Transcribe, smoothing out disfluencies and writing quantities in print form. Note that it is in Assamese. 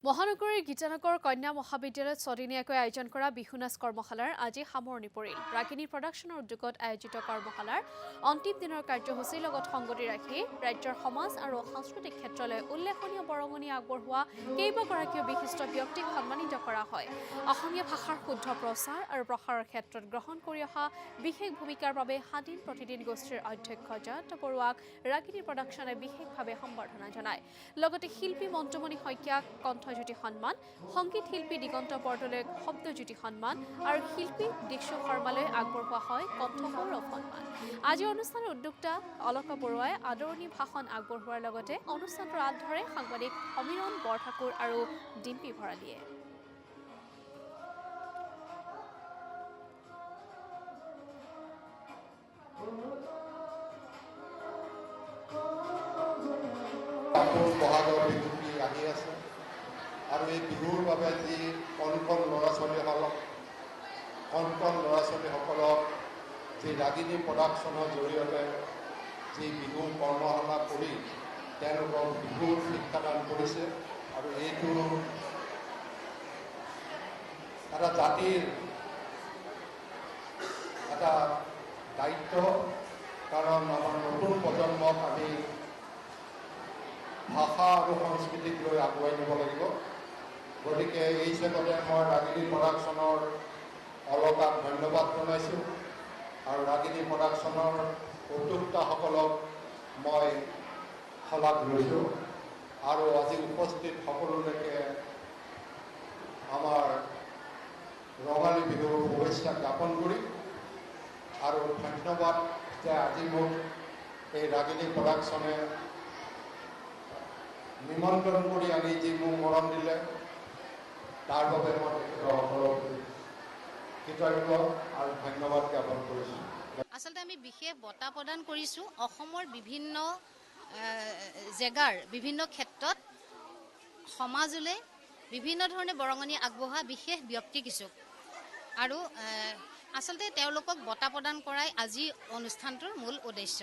মহানগৰীৰ গীতানগৰ কন্যা মহাবিদ্যালয়ত ছদিনীয়াকৈ আয়োজন কৰা বিহু নাচ কৰ্মশালাৰ আজি সামৰণি পৰিল। ৰাগিনী প্ৰডাকশ্যনৰ উদ্যোগত আয়োজিত কৰ্মশালাৰ অন্তিম দিনৰ কাৰ্যসূচীৰ লগত সংগতি ৰাখি ৰাজ্যৰ সমাজ আৰু সাংস্কৃতিক ক্ষেত্ৰলৈ উল্লেখনীয় বৰঙণি আগবঢ়োৱা কেইবাগৰাকীও বিশিষ্ট ব্যক্তিক সন্মানিত কৰা হয়। অসমীয়া ভাষাৰ শুদ্ধ প্ৰচাৰ আৰু প্ৰসাৰৰ ক্ষেত্ৰত গ্ৰহণ কৰি অহা বিশেষ ভূমিকাৰ বাবে স্বাধীন প্ৰতিদিন গোষ্ঠীৰ অধ্যক্ষ জয়ন্ত বৰুৱাক ৰাগিনী প্ৰডাকশ্যনে বিশেষভাৱে সম্বৰ্ধনা জনায়। লগতে শিল্পী মন্টুমণি শইকীয়াক কণ্ঠজ্যোতি সন্মান, সংগীত শিল্পী দিগন্ত বৰদলৈক শব্দজ্যোতি সন্মান আৰু শিল্পী দীক্ষু শৰ্মালৈ আগবঢ়োৱা হয় কণ্ঠগৌৰৱ সন্মান। আজিৰ অনুষ্ঠানৰ উদ্যোক্তা অলকা বৰুৱাই আদৰণি ভাষণ আগবঢ়োৱাৰ লগতে অনুষ্ঠানটোৰ আঁত ধৰে সাংবাদিক সমীৰণ বৰঠাকুৰ আৰু ডিম্পী ভৰালীয়ে। আৰু এই বিহুৰ বাবে যি কণ ল'ৰা ছোৱালীসকলক যি ৰাগিনী প্ৰডাকশ্যনৰ জৰিয়তে যি বিহু কৰ্মশালা কৰি তেওঁলোকক বিহুৰ শিক্ষাদান কৰিছে আৰু এইটো এটা জাতিৰ এটা দায়িত্ব, কাৰণ আমাৰ নতুন প্ৰজন্মক আমি ভাষা আৰু সংস্কৃতিক লৈ আগুৱাই নিব লাগিব। গতিকে এই চেগতে মই ৰাগিনী প্ৰডাকশ্যনৰ অলকাক ধন্যবাদ জনাইছোঁ আৰু ৰাগিনী প্ৰডাকশ্যনৰ উদ্যোক্তাসকলক মই শলাগ লৈছোঁ আৰু আজি উপস্থিত সকলোলৈকে আমাৰ ৰঙালী বিহুৰ শুভেচ্ছা জ্ঞাপন কৰি আৰু ধন্যবাদ যে আজি মোক এই ৰাগিনী প্ৰডাকশ্যনে নিমন্ত্ৰণ কৰি আনি যি মোক মৰম দিলে তাৰ বাবে মই তেখেতসকলক কৃতজ্ঞ আৰু ধন্যবাদ জ্ঞাপন কৰিছোঁ। আচলতে আমি বিশেষ বঁটা প্ৰদান কৰিছোঁ অসমৰ বিভিন্ন জেগাৰ বিভিন্ন ক্ষেত্ৰত সমাজলৈ বিভিন্ন ধৰণে বৰঙণি আগবঢ়োৱা বিশেষ ব্যক্তি কিছু আৰু আচলতে তেওঁলোকক বঁটা প্ৰদান কৰাই আজি অনুষ্ঠানটোৰ মূল উদ্দেশ্য।